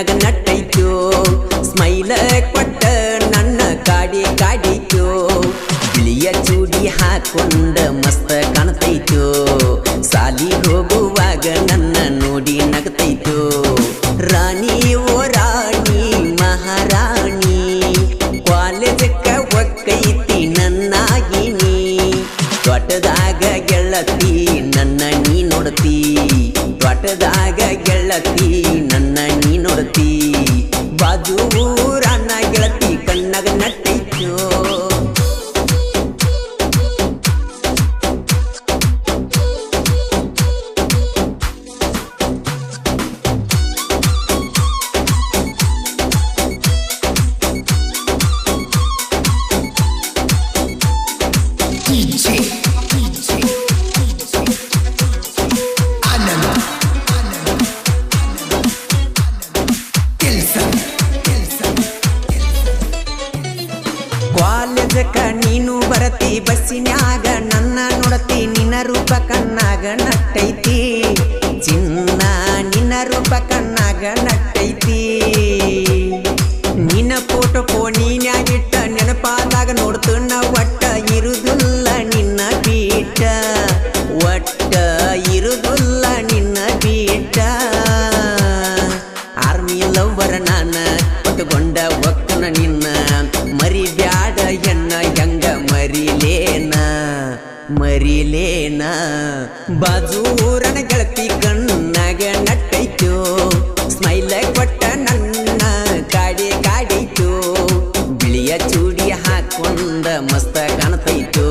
ಕಣ್ಣಗ ನಟ್ಟೈತೋ ಸ್ಮೈಲ ಕೊಟ್ಟ ನನ್ನ ಕಾಡಿ ಕಾಡಿತೋ ಬಿಳಿಯ ಚೂಡಿ ಹಾಕೊಂಡ ಮಸ್ತ ಕಾಣ್ತೈತೋ ಸಾಲಿ ಹೋಗುವಾಗ ನನ್ನ ನೋಡಿ ನಗತೈತೋ ರಾಣಿ ಓ ರಾಣಿ ಮಹಾರಾಣಿ ಕಾಲೇಜಕ್ಕ ಒಕ್ಕೈತಿ ನನ್ನಾಗಿನಿ ತ್ವಟದಾಗ ಗೆಳತಿ ನನ್ನ ನೀ ನೋಡ್ತಿ ತ್ವಟದಾಗ ಗೆಳತಿ ನನ್ನ ನೀ ನೋಡ್ತಿ ಬಾಜು ಊರನ್ನ ಗೆಳತಿ ಕಣ್ಣಗ ನಟ್ಟೈತೋ ಕಾಲೇಜಕ್ಕ ನೀನು ಬರತಿ ಬಸ್ಸಿನ್ಯಾಗ ನನ್ನ ನೋಡತಿ ನಿನ್ನ ರೂಪ ಕಣ್ಣಾಗ ನಟ್ಟೈತಿ ಚಿನ್ನ ನಿನ್ನ ರೂಪ ಕಣ್ಣಾಗ ನಟ್ಟೈತಿ ನಿನ್ನ ಫೋಟೋ ಫೋನಿನ್ಯಾಗಿಟ್ಟ ನೆನಪಾದಾಗ ನೋಡ್ತುನ್ನ ಒಟ್ಟ ಇರುದಿಲ್ಲ ನಿನ್ನ ಬೀಟ ಒಟ್ಟ ಇರುದಿಲ್ಲ ನಿನ್ನ ಬೀಟ ಆರ್ಮಿ ಲವ್ವರ ನಾನ ಹೊತ್ತುಕೊಂಡ ಒಕ್ಕನ ನಿನ್ನ ಮರಿಬ್ಯಾಡ ಎನ್ನ ಹೆಂಗ ಮರಿಲೇನ ಬಾಜೂರನ ಗೆಳತಿ ಕಣ್ಣಾಗ ನಟ್ಟೈತೋ ಸ್ಮೈಲ ಕೊಟ್ಟ ನನ್ನ ಕಾಡಿ ಕಾಡೈತೋ ಬಿಳಿಯ ಚೂಡಿ ಹಾಕೊಂಡ ಮಸ್ತ ಕಾಣ್ತೈತೋ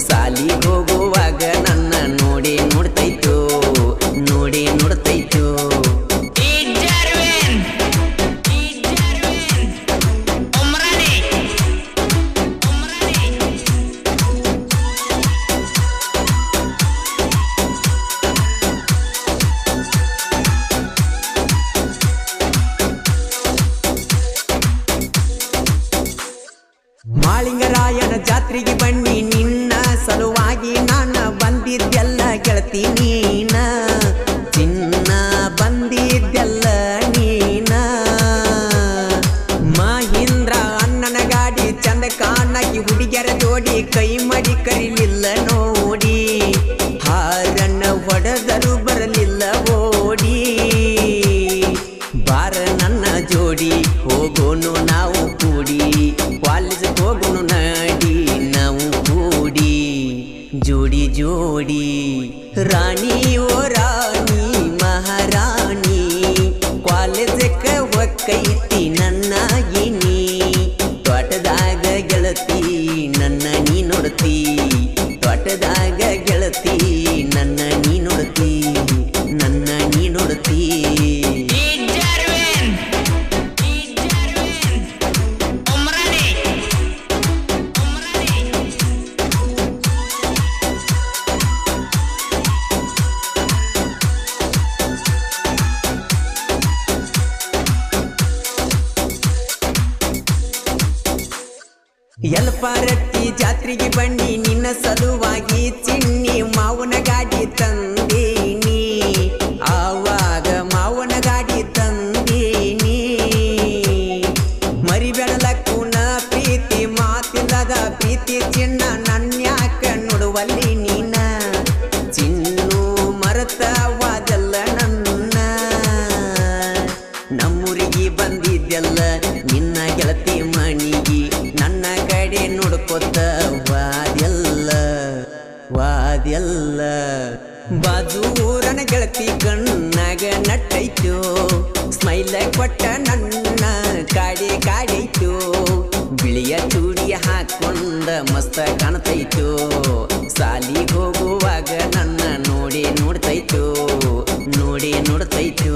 ಸಾಲಿ ಹೋಗುವಾಗ ನನ್ನ ನೋಡಿ ನೋಡ್ತೈತೋ ನೋಡಿ ನೋಡ್ತೈತೋ ಮಾಳಿಂಗರಾಯನ ಜಾತ್ರೆಗೆ ಬನ್ನಿ ನಿನ್ನ ಸಲುವಾಗಿ ನಾನು ಬಂದಿದ್ದೆಲ್ಲ ಗೆಳತಿ ನೀನ ಚಿನ್ನ ಬಂದಿದ್ದೆಲ್ಲ ನೀನ ಮಹೀಂದ್ರ ಅಣ್ಣನ ಗಾಡಿ ಚಂದ ಕಾಣಾಗಿ ಹುಡುಗಿಯರ ಜೋಡಿ ಕೈ ಮಾಡಿ ಕರಿಲಿಲ್ಲ ನೋಡಿ ಹಾರಣ್ಣ ಹೊಡೆದರು ಬರಲಿಲ್ಲ ಓಡಿ ಬಾರ ನನ್ನ ಜೋಡಿ ಹೋಗೋನು ನಾವು ಕೂಡಿ ಕಾಲೇಜ್ ಹೋಗೋನು ನಡಿ ನಾವು ಕೂಡಿ ಜೋಡಿ ಜೋಡಿ ರಾಣಿ ಓ ರಾಣಿ ಮಹಾರಾಣಿ ಕಾಲೇಜಕ್ಕ ಒಕ್ಕೈತಿ ನನ್ನಾಗಿನಿ ತ್ವಟದಾಗ ಗೆಳತಿ ನನ್ನ ನೀ ನೋಡ್ತಿ ತ್ವಟದಾಗ ಗೆಳತಿ ನನ್ನ ನೀ ನೋಡ್ತಿ ನನ್ನ ನೀ ನೋಡ್ತಿ ಎಲ್ಪಾರಟ್ಟಿ ಜಾತ್ರೆಗೆ ಬನ್ನಿ ನಿನ್ನ ಸಲುವಾಗಿ ಚಿನ್ನಿ ಮಾವನ ಗಾಡಿ ತಂದೀನಿ ಆವಾಗ ಮಾವನ ಗಾಡಿ ತಂದೀನಿ ಮರಿಬೇಡಲಕ್ಕೂನ ಪ್ರೀತಿ ಮಾತಿಲ್ಲದ ಪ್ರೀತಿ ಚಿನ್ನ ನನ್ಯಾಕ ನೋಡುವಲ್ಲಿ ನೀನ ಚಿನ್ನು ಮರತವಾದಲ್ಲ ನನ್ನ ನಮ್ಮೂರಿಗೆ ಬಂದಿದ್ದೆಲ್ಲ ನಿನ್ನ ಗೆಳತಿ ಮಣಿಗಿ ನನ್ನ ಕಡೆ ನೋಡ್ಕೊತ ವಾದ್ಯಲ್ಲ ಬಾಜೂರನ ಗೆಳತಿ ಕಣ್ಣಾಗ ನಟ್ಟೈತೋ ಸ್ಮೈಲ ಕೊಟ್ಟ ನನ್ನ ಕಾಡಿ ಕಾಡೈತೋ ಬಿಳಿಯ ಚೂಡಿ ಹಾಕೊಂಡ ಮಸ್ತ ಕಾಣ್ತೈತೋ ಸಾಲಿ ಹೋಗುವಾಗ ನನ್ನ ನೋಡಿ ನೋಡ್ತೈತೋ ನೋಡಿ ನೋಡ್ತೈತೋ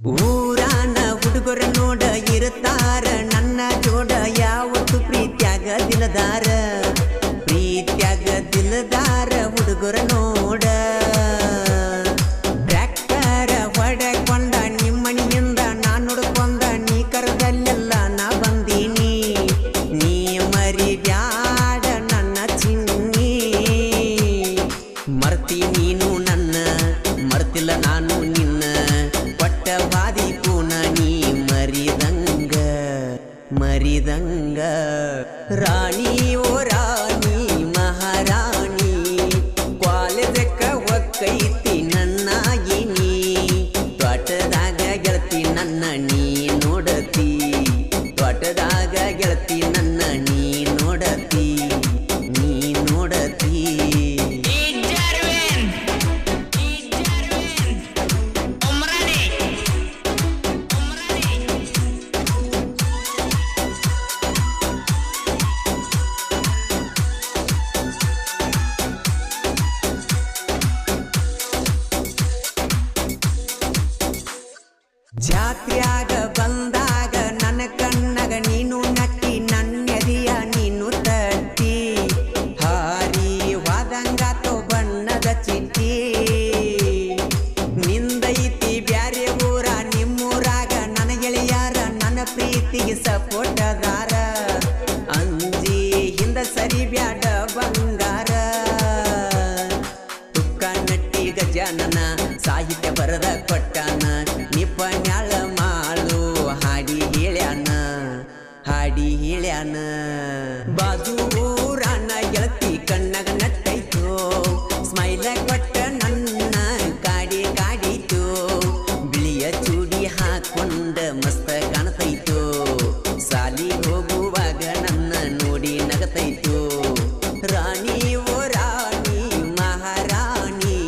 ಊರಾನ ಹುಡುಗರ ನೋಡ ಇರುತ್ತಾರ ನನ್ನ ಜೋಡ ಯಾವತ್ತು ಪ್ರೀತ್ಯಾಗ ದಿಲದಾರ ಹುಡುಗರ ನೋಡ ಮರೆತಿಲ್ಲ ನಾನು ನಿನ್ನ ಪಟ್ಟವಾದಿ ಪೂನ ನೀ ಮರಿದಂಗ ಮರಿದಂಗ ರಾಣಿ ಓ ರಾಣಿ ಮಹಾರಾಣಿ ಕಾಲೇಜಕ್ಕ ಒಕ್ಕೈತಿ ನನ್ನಾಗಿನಿ ತ್ವಾಟದಾಗ ಗೆಳತಿ ನನ್ನ ನೀ ನೋಡತಿ ತ್ವಾಟದಾಗ ಗೆಳತಿ ನನ್ನ ನೀ ನೋಡತಿ ನೀ ನೋಡತಿ ಜಾತ್ರ್ಯಾಗ ಬಂದಾಗ ನನ್ನ ಕಣ್ಣಗ ನೀನು ನಟ್ಟಿ ನನ್ನೆದೆಯ ನೀನು ತಟ್ಟಿ ಹಾರಿ ವಾದಂಗಾತೋ ಬಣ್ಣದ ಚಿಟ್ಟಿ ನಿಂದೈತಿ ಬ್ಯಾರೆ ಊರ ನಿಮ್ಮೂರಾಗ ನನ್ನ ಗೆಳೆಯಾರ ನನ್ನ ಪ್ರೀತಿಗೆ ಸಪೋಟದಾರ ಅಂಜಿ ಹಿಂದ ಸರಿ ಬ್ಯಾಡ ಬಂಗಾರ ತುಕ್ಕ ನಟ್ಟಿ ಗಜಾನನ ಸಾಹಿತ್ಯ ಬರದ ಕೊಟ್ಟಾನ ನಿಪನ್ಯಾಳ ಮಾಳು ಹಾಡಿ ಹೇಳ್ಯಾನ ಬಾಜು ಊರನ ಗೆಳತಿ ಕಣ್ಣಗ ನಟ್ಟೈತು ಸ್ಮೈಲ ಕೊಟ್ಟ ನನ್ನ ಕಾಡಿತು ಬಿಳಿಯ ಚೂಡಿ ಹಾಕೊಂಡ ಮಸ್ತ ಕಾಣ್ತೈತು ಸಾಲಿ ಹೋಗುವಾಗ ನನ್ನ ನೋಡಿ ನಗತೈತು ರಾಣಿ ಓ ರಾಣಿ ಮಹಾರಾಣಿ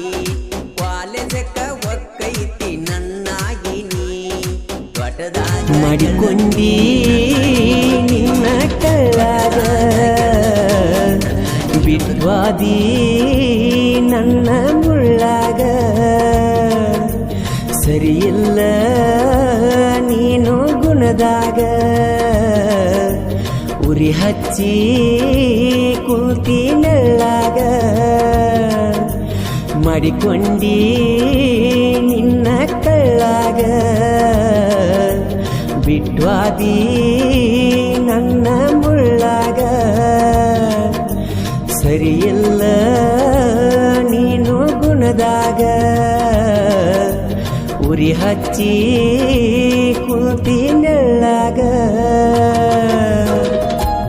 ಕಾಲೇಜಕ್ಕ ಒಕ್ಕೈತಿ ನನ್ನಾಗಿನಿ ತ್ವಾಟದಾಗ ಮಾಡಿಕೊಂಡಿ ನಿನ್ನ ಕಳ್ಳಾಗ ಬಿಟ್ವಾದಿ ನನ್ನ ಮುಳ್ಳಾಗ ಸರಿಯಿಲ್ಲ ನೀನು ಗುಣದಾಗ ಉರಿ ಹಚ್ಚಿ ಕುಂತಿ ನೆಳ್ಳಾಗ ಮಾಡಿಕೊಂಡಿ ನಿನ್ನ ಕಳ್ಳಾಗ ಬಿಟ್ವಾದಿ ನನ್ನ ಮುಳ್ಳಾಗ ಸರಿಯಿಲ್ಲ ನೀನು ಗುಣದಾಗ ಉರಿ ಹಚ್ಚಿ